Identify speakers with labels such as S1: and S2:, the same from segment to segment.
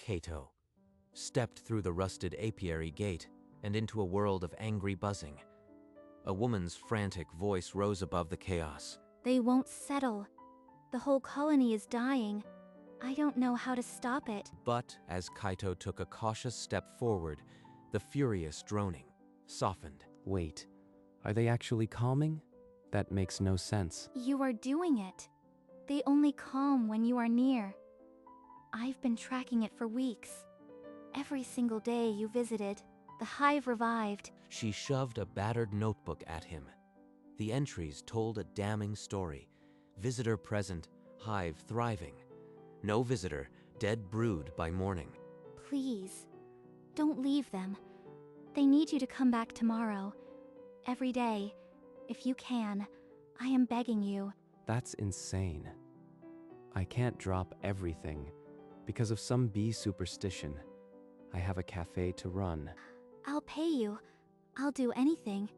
S1: Kato stepped through the rusted apiary gate and into a world of angry buzzing. A woman's frantic voice rose above the chaos.
S2: They won't settle. The whole colony is dying. I don't know how to stop it.
S1: But as Kaito took a cautious step forward, the furious droning softened.
S3: Wait, are they actually calming? That makes no sense.
S2: You are doing it. They only calm when you are near. I've been tracking it for weeks. Every single day you visited, the hive revived.
S1: She shoved a battered notebook at him. The entries told a damning story. Visitor present, hive thriving. No visitor, dead brood by morning.
S2: Please, don't leave them. They need you to come back tomorrow. Every day, if you can. I am begging you.
S3: That's insane. I can't drop everything because of some bee superstition. I have a cafe to run.
S2: I'll pay you. I'll do anything.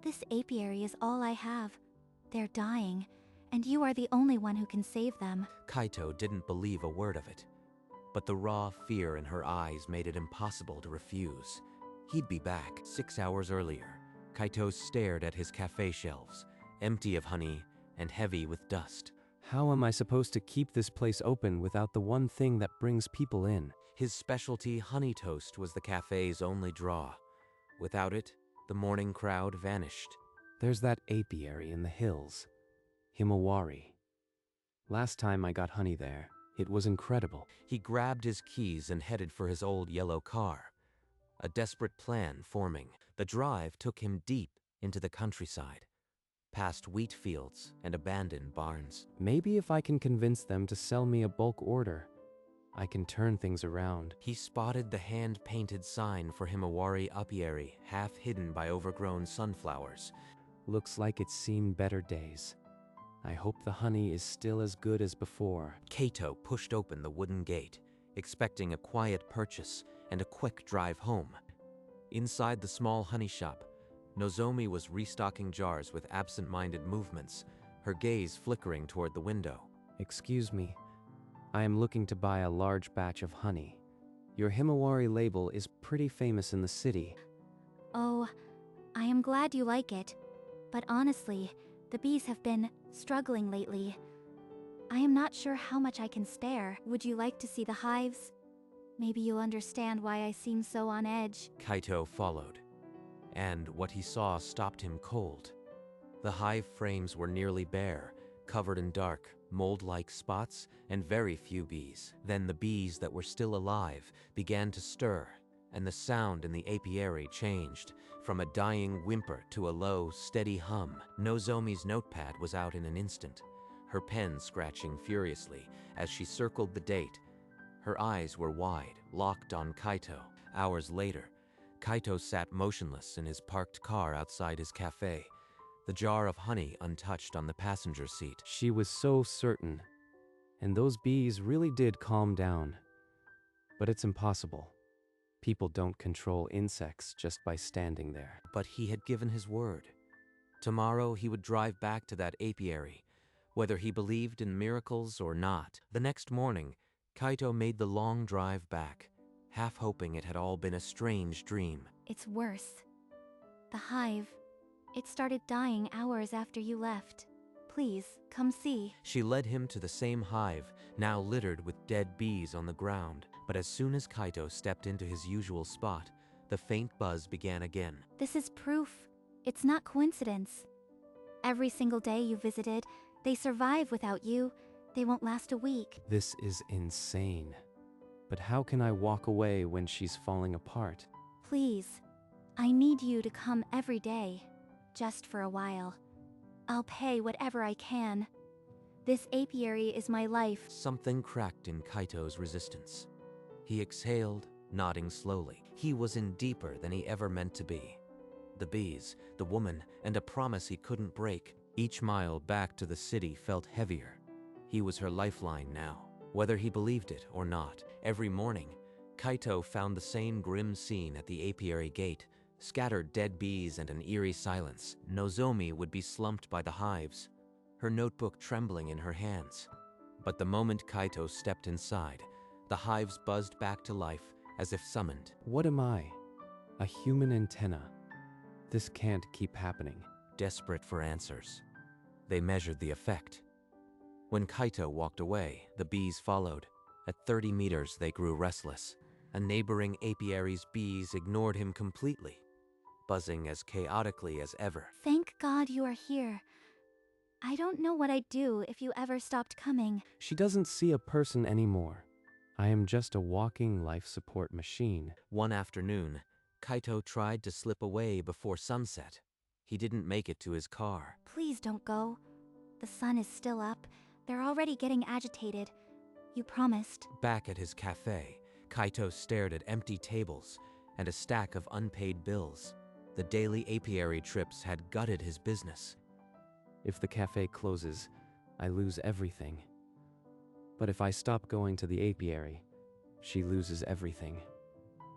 S2: This apiary is all I have. They're dying, and you are the only one who can save them.
S1: Kaito didn't believe a word of it, but the raw fear in her eyes made it impossible to refuse. He'd be back 6 hours earlier. Kaito stared at his cafe shelves, empty of honey and heavy with dust.
S3: How am I supposed to keep this place open without the one thing that brings people in?
S1: His specialty honey toast was the cafe's only draw. Without it, the morning crowd vanished.
S3: There's that apiary in the hills, Himawari. Last time I got honey there, it was incredible.
S1: He grabbed his keys and headed for his old yellow car. A desperate plan forming. The drive took him deep into the countryside, past wheat fields and abandoned barns.
S3: Maybe if I can convince them to sell me a bulk order, I can turn things around.
S1: He spotted the hand-painted sign for Himawari Apiary, half hidden by overgrown sunflowers.
S3: Looks like it's seen better days. I hope the honey is still as good as before.
S1: Kaito pushed open the wooden gate, expecting a quiet purchase and a quick drive home. Inside the small honey shop, Nozomi was restocking jars with absent-minded movements, her gaze flickering toward the window.
S3: Excuse me, I am looking to buy a large batch of honey. Your Himawari label is pretty famous in the city.
S2: Oh, I am glad you like it. But honestly, the bees have been struggling lately. I am not sure how much I can spare. Would you like to see the hives? Maybe you'll understand why I seem so on edge.
S1: Kaito followed, and what he saw stopped him cold. The hive frames were nearly bare, covered in dark, mold-like spots, and very few bees. Then the bees that were still alive began to stir, and the sound in the apiary changed, from a dying whimper to a low, steady hum. Nozomi's notepad was out in an instant, her pen scratching furiously as she circled the date. Her eyes were wide, locked on Kaito. Hours later, Kaito sat motionless in his parked car outside his cafe, the jar of honey untouched on the passenger seat.
S3: She was so certain, and those bees really did calm down. But it's impossible. People don't control insects just by standing there.
S1: But he had given his word. Tomorrow he would drive back to that apiary, whether he believed in miracles or not. The next morning, Kaito made the long drive back, half hoping it had all been a strange dream.
S2: It's worse. The hive, it started dying hours after you left. Please, come see.
S1: She led him to the same hive, now littered with dead bees on the ground. But as soon as Kaito stepped into his usual spot, the faint buzz began again.
S2: This is proof. It's not coincidence. Every single day you visited, they survive without you. They won't last a week.
S3: This is insane. But how can I walk away when she's falling apart?
S2: Please, I need you to come every day, just for a while. I'll pay whatever I can. This apiary is my life.
S1: Something cracked in Kaito's resistance. He exhaled, nodding slowly. He was in deeper than he ever meant to be. The bees, the woman, and a promise he couldn't break. Each mile back to the city felt heavier. He was her lifeline now, whether he believed it or not. Every morning, Kaito found the same grim scene at the apiary gate, scattered dead bees and an eerie silence. Nozomi would be slumped by the hives, her notebook trembling in her hands. But the moment Kaito stepped inside, The hives buzzed back to life as if summoned.
S3: What am I? A human antenna? This can't keep happening.
S1: Desperate for answers, they measured the effect. When Kaito walked away, the bees followed. At 30 meters, they grew restless. A neighboring apiary's bees ignored him completely, buzzing as chaotically as ever.
S2: Thank God you are here. I don't know what I'd do if you ever stopped coming.
S3: She doesn't see a person anymore. I am just a walking life support machine.
S1: One afternoon, Kaito tried to slip away before sunset. He didn't make it to his car.
S2: Please don't go. The sun is still up. They're already getting agitated. You promised.
S1: Back at his cafe, Kaito stared at empty tables and a stack of unpaid bills. The daily apiary trips had gutted his business.
S3: If the cafe closes, I lose everything. But if I stop going to the apiary, she loses everything.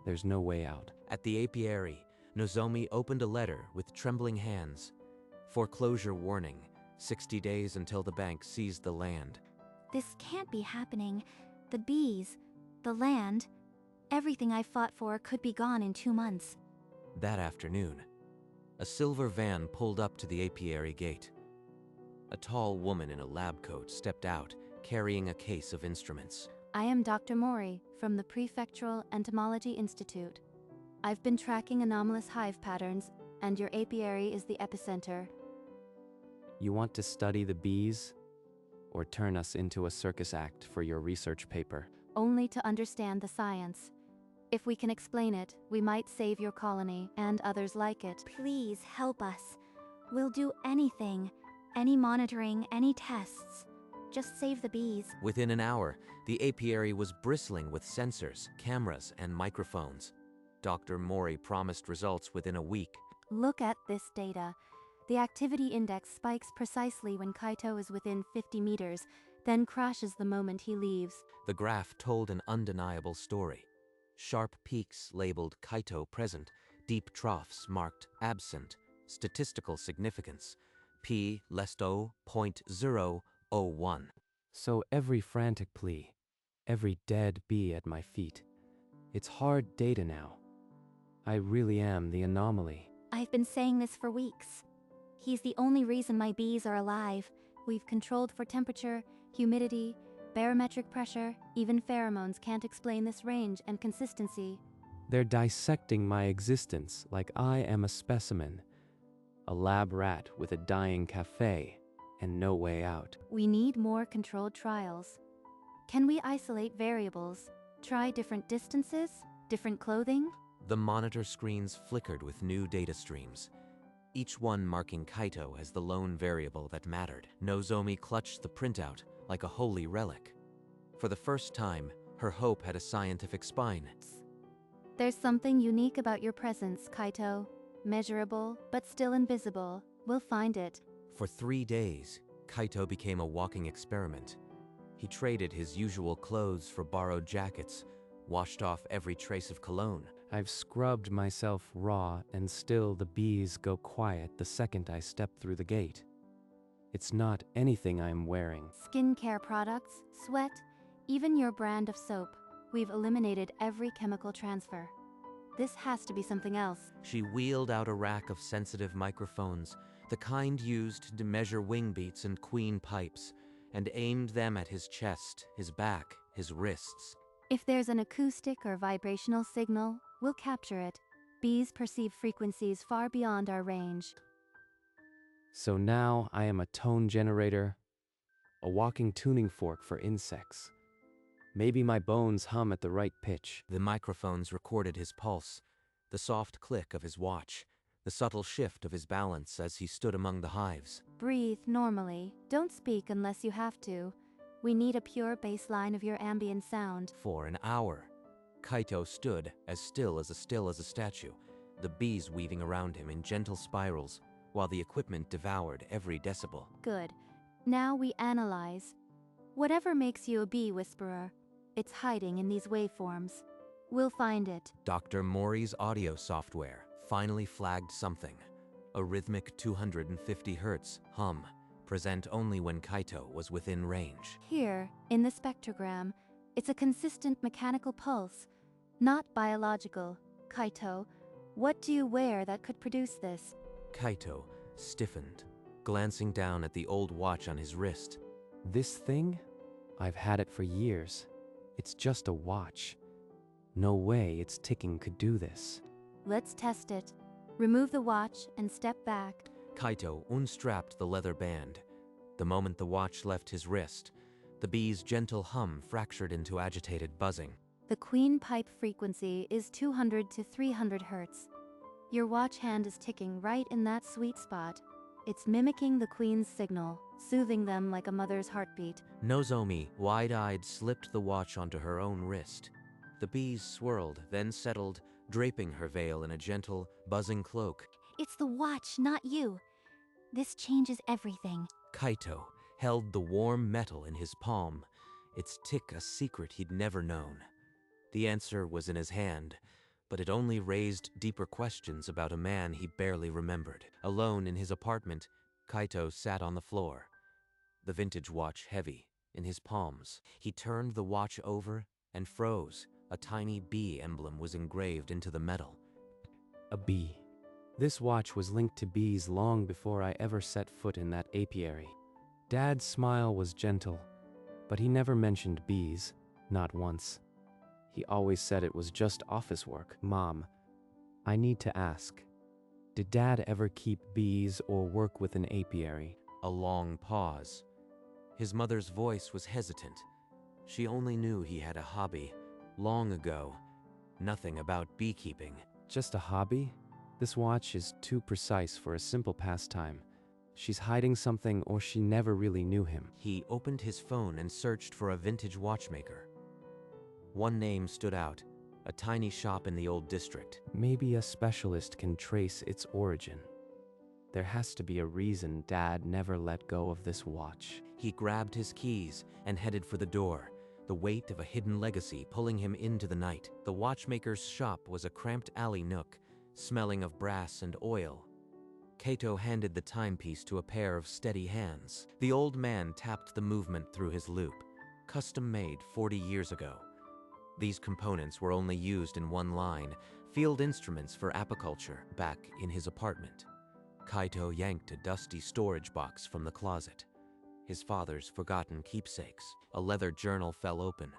S3: There's no way out.
S1: At the apiary, Nozomi opened a letter with trembling hands. Foreclosure warning, 60 days until the bank seized the land.
S2: This can't be happening. The bees, the land, everything I fought for could be gone in 2 months.
S1: That afternoon, a silver van pulled up to the apiary gate. A tall woman in a lab coat stepped out, carrying a case of instruments.
S4: I am Dr. Mori from the Prefectural Entomology Institute. I've been tracking anomalous hive patterns, and your apiary is the epicenter.
S3: You want to study the bees? Or turn us into a circus act for your research paper?
S4: Only to understand the science. If we can explain it, we might save your colony and others like it.
S2: Please help us. We'll do anything. Any monitoring, any tests. Just save the bees.
S1: Within an hour, the apiary was bristling with sensors, cameras, and microphones. Dr. Mori promised results within a week.
S4: Look at this data. The activity index spikes precisely when Kaito is within 50 meters, then crashes the moment he leaves.
S1: The graph told an undeniable story. Sharp peaks labeled Kaito present, deep troughs marked absent, statistical significance, p less than 0.001.
S3: So every frantic plea, every dead bee at my feet, it's hard data now. I really am the anomaly.
S2: I've been saying this for weeks. He's the only reason my bees are alive.
S4: We've controlled for temperature, humidity, barometric pressure. Even pheromones can't explain this range and consistency.
S3: They're dissecting my existence like I am a specimen. A lab rat with a dying cafe and no way out.
S4: We need more controlled trials. Can we isolate variables? Try different distances? Different clothing?
S1: The monitor screens flickered with new data streams, each one marking Kaito as the lone variable that mattered. Nozomi clutched the printout like a holy relic. For the first time, her hope had a scientific spine.
S4: There's something unique about your presence, Kaito. Measurable, but still invisible. We'll find it.
S1: For 3 days, Kaito became a walking experiment. He traded his usual clothes for borrowed jackets, washed off every trace of cologne.
S3: I've scrubbed myself raw and still the bees go quiet the second I step through the gate. It's not anything I'm wearing.
S4: Skincare products, sweat, even your brand of soap. We've eliminated every chemical transfer. This has to be something else.
S1: She wheeled out a rack of sensitive microphones, the kind used to measure wing beats and queen pipes, and aimed them at his chest, his back, his wrists.
S4: If there's an acoustic or vibrational signal, we'll capture it. Bees perceive frequencies far beyond our range.
S3: So now I am a tone generator, a walking tuning fork for insects. Maybe my bones hum at the right pitch.
S1: The microphones recorded his pulse, the soft click of his watch, the subtle shift of his balance as he stood among the hives.
S4: Breathe normally. Don't speak unless you have to. We need a pure baseline of your ambient sound.
S1: For an hour, Kaito stood as still as a statue, the bees weaving around him in gentle spirals, while the equipment devoured every decibel.
S4: Good. Now we analyze. Whatever makes you a bee whisperer, it's hiding in these waveforms. We'll find it.
S1: Dr. Mori's audio software finally flagged something. A rhythmic 250 Hz hum, present only when Kaito was within range.
S4: Here, in the spectrogram, It's a consistent mechanical pulse, not biological. Kaito, what do you wear that could produce this?
S1: Kaito stiffened, glancing down at the old watch on his wrist.
S3: This thing? I've had it for years. It's just a watch. No way its ticking could do this.
S4: Let's test it. Remove the watch and step back.
S1: Kaito unstrapped the leather band. The moment the watch left his wrist, the bee's gentle hum fractured into agitated buzzing.
S4: The queen pipe frequency is 200 to 300 Hz. Your watch hand is ticking right in that sweet spot. It's mimicking the queen's signal, soothing them like a mother's heartbeat.
S1: Nozomi, wide-eyed, slipped the watch onto her own wrist. The bees swirled, then settled, draping her veil in a gentle, buzzing cloak.
S2: It's the watch, not you. This changes everything.
S1: Kaito held the warm metal in his palm, its tick a secret he'd never known. The answer was in his hand, but it only raised deeper questions about a man he barely remembered. Alone in his apartment, Kaito sat on the floor, the vintage watch heavy in his palms. He turned the watch over and froze. A tiny bee emblem was engraved into the metal.
S3: A bee. This watch was linked to bees long before I ever set foot in that apiary. Dad's smile was gentle, but he never mentioned bees, not once. He always said it was just office work. Mom, I need to ask, did Dad ever keep bees or work with an apiary?
S1: A long pause. His mother's voice was hesitant. She only knew he had a hobby. Long ago, nothing about beekeeping.
S3: Just a hobby? This watch is too precise for a simple pastime. She's hiding something or she never really knew him.
S1: He opened his phone and searched for a vintage watchmaker. One name stood out, a tiny shop in the old district.
S3: Maybe a specialist can trace its origin. There has to be a reason Dad never let go of this watch.
S1: He grabbed his keys and headed for the door, the weight of a hidden legacy pulling him into the night. The watchmaker's shop was a cramped alley nook, smelling of brass and oil. Kaito handed the timepiece to a pair of steady hands. The old man tapped the movement through his loop, custom-made 40 years ago. These components were only used in one line, field instruments for apiculture, back in his apartment. Kaito yanked a dusty storage box from the closet. His father's forgotten keepsakes. A leather journal fell open,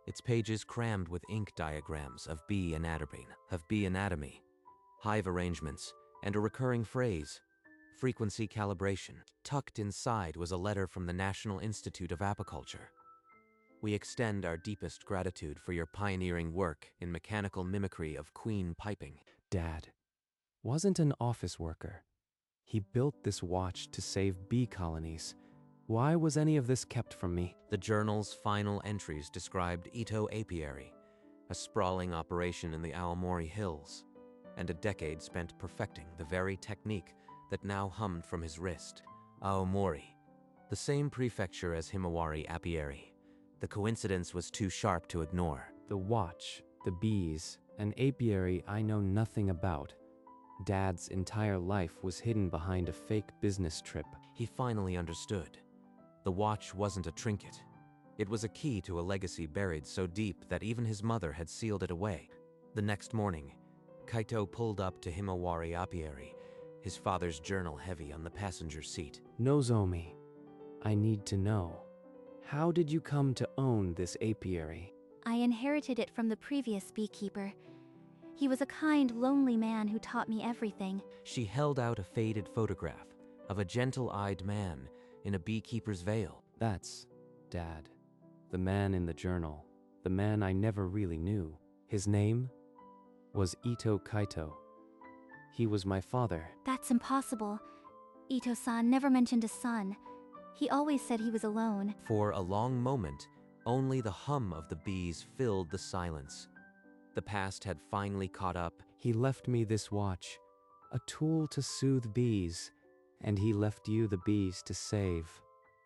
S1: its pages crammed with ink diagrams of bee anatomy, hive arrangements, and a recurring phrase, frequency calibration. Tucked inside was a letter from the National Institute of Apiculture. We extend our deepest gratitude for your pioneering work in mechanical mimicry of queen piping.
S3: Dad wasn't an office worker. He built this watch to save bee colonies. Why was any of this kept from me?
S1: The journal's final entries described Ito Apiary, a sprawling operation in the Aomori Hills, and a decade spent perfecting the very technique that now hummed from his wrist. Aomori, the same prefecture as Himawari Apiary. The coincidence was too sharp to ignore.
S3: The watch, the bees, an apiary I know nothing about. Dad's entire life was hidden behind a fake business trip.
S1: He finally understood. The watch wasn't a trinket. It was a key to a legacy buried so deep that even his mother had sealed it away. The next morning, Kaito pulled up to Himawari Apiary, his father's journal heavy on the passenger seat.
S3: Nozomi, I need to know. How did you come to own this apiary?
S2: I inherited it from the previous beekeeper. He was a kind, lonely man who taught me everything.
S1: She held out a faded photograph of a gentle-eyed man in a beekeeper's veil.
S3: That's Dad. The man in the journal. The man I never really knew. His name was Ito Kaito. He was my father.
S2: That's impossible. Ito-san never mentioned a son. He always said he was alone.
S1: For a long moment, only the hum of the bees filled the silence. The past had finally caught up.
S3: He left me this watch, a tool to soothe bees, and he left you the bees to save.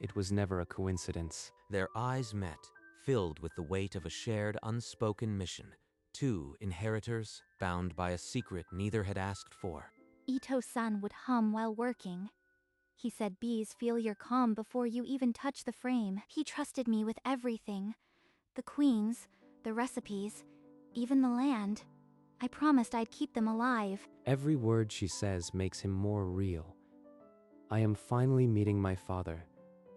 S3: It was never a coincidence.
S1: Their eyes met, filled with the weight of a shared, unspoken mission. Two inheritors, bound by a secret neither had asked for.
S2: Ito-san would hum while working. He said bees feel your calm before you even touch the frame. He trusted me with everything. The queens, the recipes, even the land. I promised I'd keep them alive.
S3: Every word she says makes him more real. I am finally meeting my father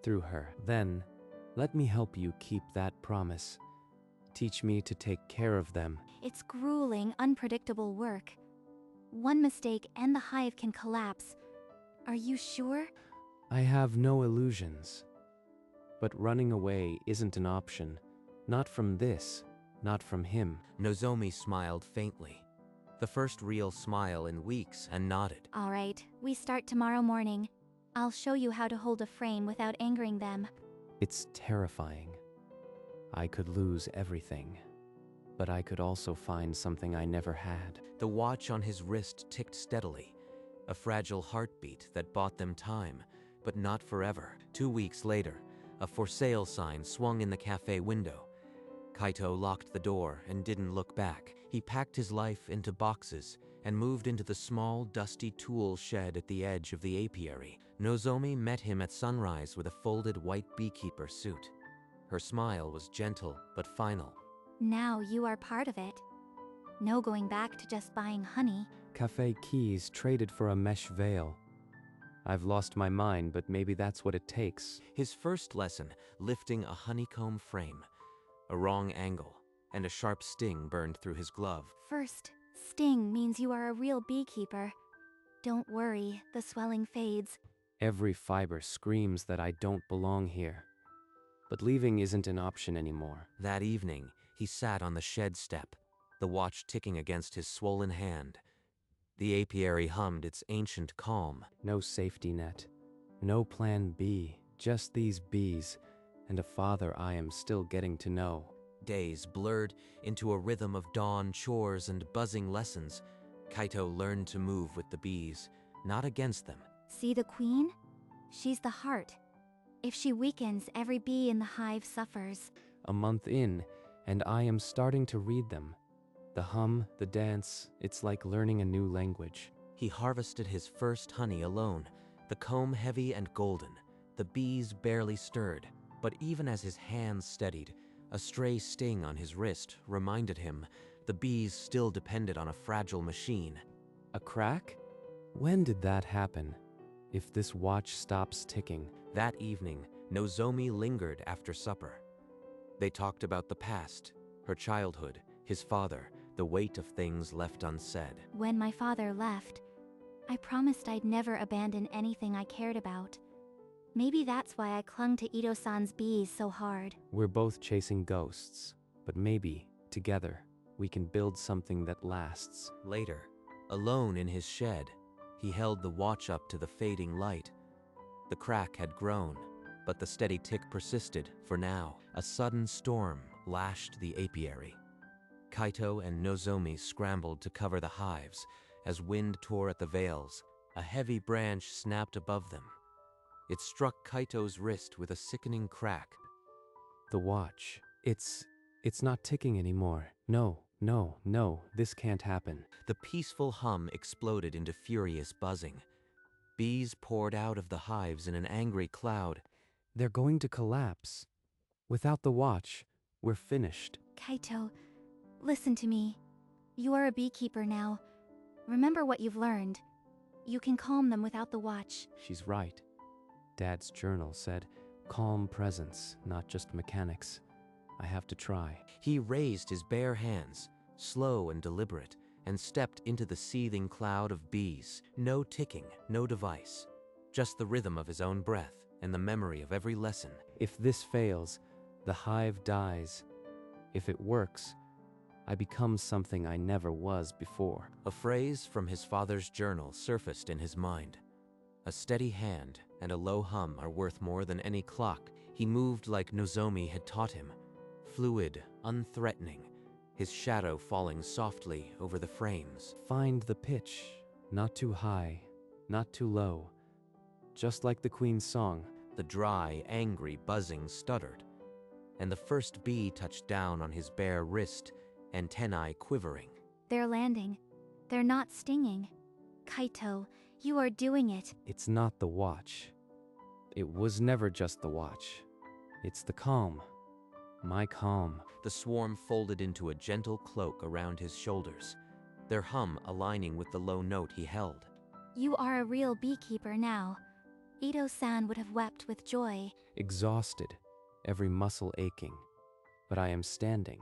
S3: through her. Then, let me help you keep that promise. Teach me to take care of them.
S2: It's grueling, unpredictable work. One mistake and the hive can collapse. Are you sure?
S3: I have no illusions. But running away isn't an option. Not from this, not from him.
S1: Nozomi smiled faintly, the first real smile in weeks, and nodded.
S2: All right, we start tomorrow morning. I'll show you how to hold a frame without angering them.
S3: It's terrifying. I could lose everything, but I could also find something I never had.
S1: The watch on his wrist ticked steadily, a fragile heartbeat that bought them time, but not forever. 2 weeks later, a for sale sign swung in the cafe window. Kaito locked the door and didn't look back. He packed his life into boxes and moved into the small, dusty tool shed at the edge of the apiary. Nozomi met him at sunrise with a folded white beekeeper suit. Her smile was gentle but final.
S2: Now you are part of it. No going back to just buying honey.
S3: Cafe keys traded for a mesh veil. I've lost my mind, but maybe that's what it takes.
S1: His first lesson, lifting a honeycomb frame. A wrong angle, and a sharp sting burned through his glove.
S2: First, sting means you are a real beekeeper. Don't worry, the swelling fades.
S3: Every fiber screams that I don't belong here. But leaving isn't an option anymore.
S1: That evening, he sat on the shed step, the watch ticking against his swollen hand. The apiary hummed its ancient calm.
S3: No safety net, no plan B, just these bees, and a father I am still getting to know.
S1: Days blurred into a rhythm of dawn chores and buzzing lessons. Kaito learned to move with the bees, not against them.
S2: See the queen? She's the heart. If she weakens, every bee in the hive suffers.
S3: A month in, and I am starting to read them. The hum, the dance, it's like learning a new language.
S1: He harvested his first honey alone, the comb heavy and golden. The bees barely stirred, but even as his hands steadied, a stray sting on his wrist reminded him the bees still depended on a fragile machine.
S3: A crack? When did that happen? If this watch stops ticking.
S1: That evening, Nozomi lingered after supper. They talked about the past, her childhood, his father, the weight of things left unsaid.
S2: When my father left, I promised I'd never abandon anything I cared about. Maybe that's why I clung to Ito-san's bees so hard.
S3: We're both chasing ghosts, but maybe, together, we can build something that lasts.
S1: Later, alone in his shed, he held the watch up to the fading light. The crack had grown, but the steady tick persisted for now. A sudden storm lashed the apiary. Kaito and Nozomi scrambled to cover the hives as wind tore at the veils. A heavy branch snapped above them. It struck Kaito's wrist with a sickening crack.
S3: The watch. It's not ticking anymore. No, this can't happen.
S1: The peaceful hum exploded into furious buzzing. Bees poured out of the hives in an angry cloud.
S3: They're going to collapse. Without the watch, we're finished.
S2: Kaito, listen to me. You are a beekeeper now. Remember what you've learned. You can calm them without the watch.
S3: She's right. Dad's journal said, calm presence, not just mechanics. I have to try.
S1: He raised his bare hands, slow and deliberate, and stepped into the seething cloud of bees. No ticking, no device. Just the rhythm of his own breath and the memory of every lesson.
S3: If this fails, the hive dies. If it works, I become something I never was before.
S1: A phrase from his father's journal surfaced in his mind. A steady hand and a low hum are worth more than any clock. He moved like Nozomi had taught him, fluid, unthreatening, his shadow falling softly over the frames.
S3: Find the pitch, not too high, not too low. Just like the Queen's song.
S1: The dry, angry buzzing stuttered, and the first bee touched down on his bare wrist, antennae quivering.
S2: They're landing. They're not stinging. Kaito, you are doing it.
S3: It's not the watch. It was never just the watch. It's the calm, My calm.
S1: The swarm folded into a gentle cloak around his shoulders, their hum aligning with the low note he held.
S2: You are a real beekeeper now. Ito-san would have wept with joy.
S3: Exhausted, every muscle aching. But I am standing,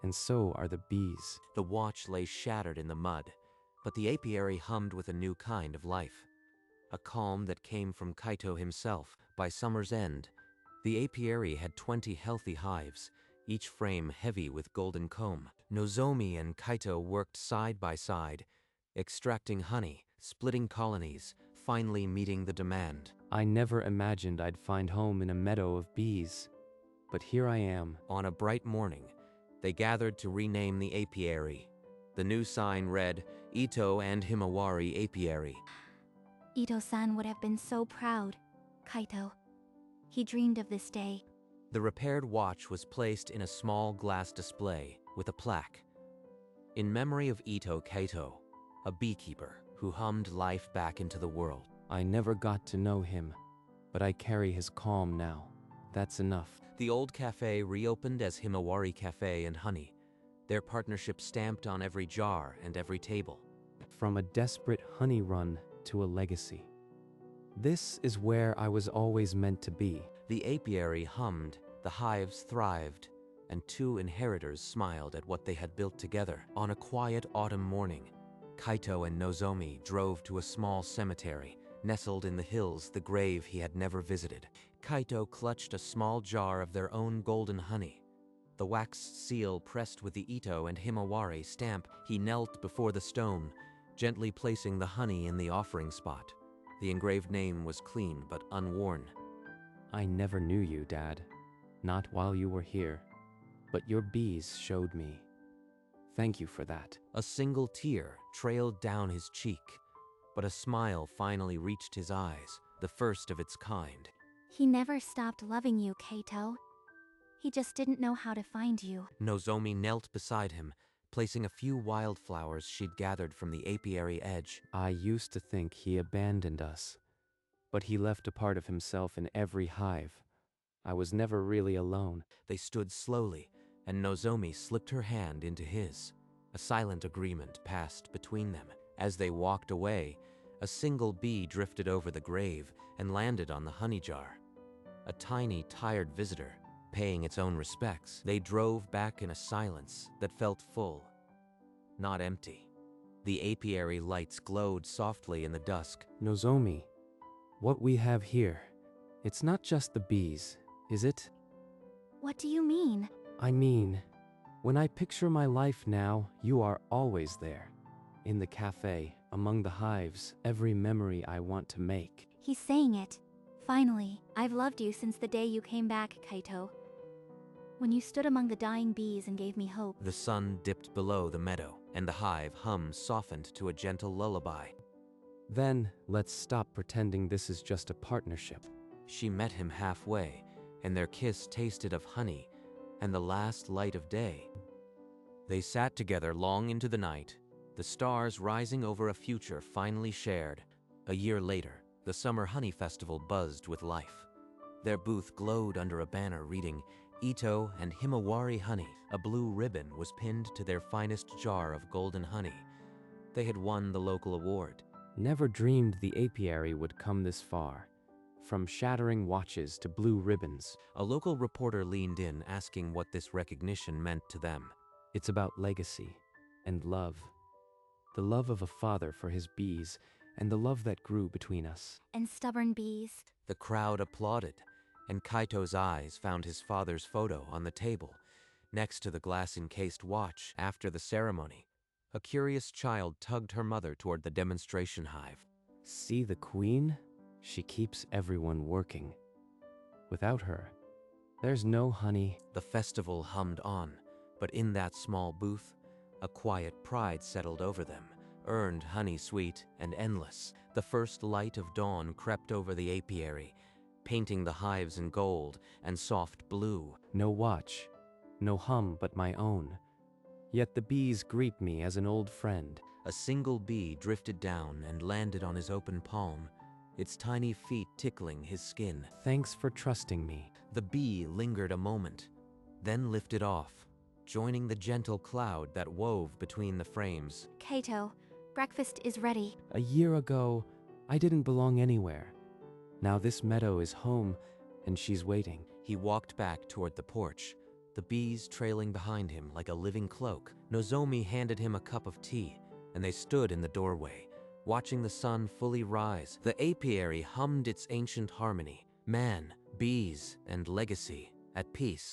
S3: and so are the bees.
S1: The watch lay shattered in the mud, but the apiary hummed with a new kind of life. A calm that came from Kaito himself. By summer's end, the apiary had 20 healthy hives, each frame heavy with golden comb. Nozomi and Kaito worked side by side, extracting honey, splitting colonies, finally meeting the demand.
S3: I never imagined I'd find home in a meadow of bees. But here I am.
S1: On a bright morning, they gathered to rename the apiary. The new sign read, Ito and Himawari Apiary.
S2: Ito-san would have been so proud. Kaito. He dreamed of this day.
S1: The repaired watch was placed in a small glass display with a plaque. In memory of Ito Kaito, a beekeeper who hummed life back into the world.
S3: I never got to know him, but I carry his calm now. That's enough.
S1: The old cafe reopened as Himawari Cafe and Honey, their partnership stamped on every jar and every table.
S3: From a desperate honey run to a legacy. This is where I was always meant to be.
S1: The apiary hummed, the hives thrived, and two inheritors smiled at what they had built together. On a quiet autumn morning, Kaito and Nozomi drove to a small cemetery, nestled in the hills, the grave he had never visited. Kaito clutched a small jar of their own golden honey. The wax seal pressed with the Ito and Himawari stamp, he knelt before the stone, gently placing the honey in the offering spot. The engraved name was clean but unworn.
S3: I never knew you, Dad. Not while you were here. But your bees showed me. Thank you for that.
S1: A single tear trailed down his cheek, but a smile finally reached his eyes, the first of its kind.
S2: He never stopped loving you, Kaito. He just didn't know how to find you.
S1: Nozomi knelt beside him, placing a few wildflowers she'd gathered from the apiary edge.
S3: I used to think he abandoned us, but he left a part of himself in every hive. I was never really alone.
S1: They stood slowly, and Nozomi slipped her hand into his. A silent agreement passed between them. As they walked away, a single bee drifted over the grave and landed on the honey jar. A tiny, tired visitor, paying its own respects. They drove back in a silence that felt full, not empty. The apiary lights glowed softly in the dusk.
S3: Nozomi, what we have here, it's not just the bees, is it?
S2: What do you mean?
S3: I mean, when I picture my life now, you are always there. In the cafe, among the hives, every memory I want to make.
S2: He's saying it. Finally, I've loved you since the day you came back, Kaito. When you stood among the dying bees and gave me hope.
S1: The sun dipped below the meadow, and the hive hum softened to a gentle lullaby.
S3: Then, let's stop pretending this is just a partnership.
S1: She met him halfway, and their kiss tasted of honey and the last light of day. They sat together long into the night, the stars rising over a future finally shared. A year later, the Summer Honey Festival buzzed with life. Their booth glowed under a banner reading, Ito and Himawari Honey. A blue ribbon was pinned to their finest jar of golden honey. They had won the local award.
S3: Never dreamed the apiary would come this far. From shattering watches to blue ribbons.
S1: A local reporter leaned in, asking what this recognition meant to them.
S3: It's about legacy and love. The love of a father for his bees, and the love that grew between us.
S2: And stubborn bees.
S1: The crowd applauded, and Kaito's eyes found his father's photo on the table, next to the glass-encased watch. After the ceremony, a curious child tugged her mother toward the demonstration hive.
S3: See the queen? She keeps everyone working. Without her, there's no honey.
S1: The festival hummed on, but in that small booth, a quiet pride settled over them. Earned honey sweet and endless, the first light of dawn crept over the apiary, painting the hives in gold and soft blue.
S3: No watch, no hum but my own. Yet the bees greet me as an old friend.
S1: A single bee drifted down and landed on his open palm, its tiny feet tickling his skin.
S3: Thanks for trusting me.
S1: The bee lingered a moment, then lifted off, joining the gentle cloud that wove between the frames.
S2: Kato, breakfast is ready.
S3: A year ago, I didn't belong anywhere. Now this meadow is home, and she's waiting.
S1: He walked back toward the porch, the bees trailing behind him like a living cloak. Nozomi handed him a cup of tea, and they stood in the doorway, watching the sun fully rise. The apiary hummed its ancient harmony, man, bees, and legacy, at peace.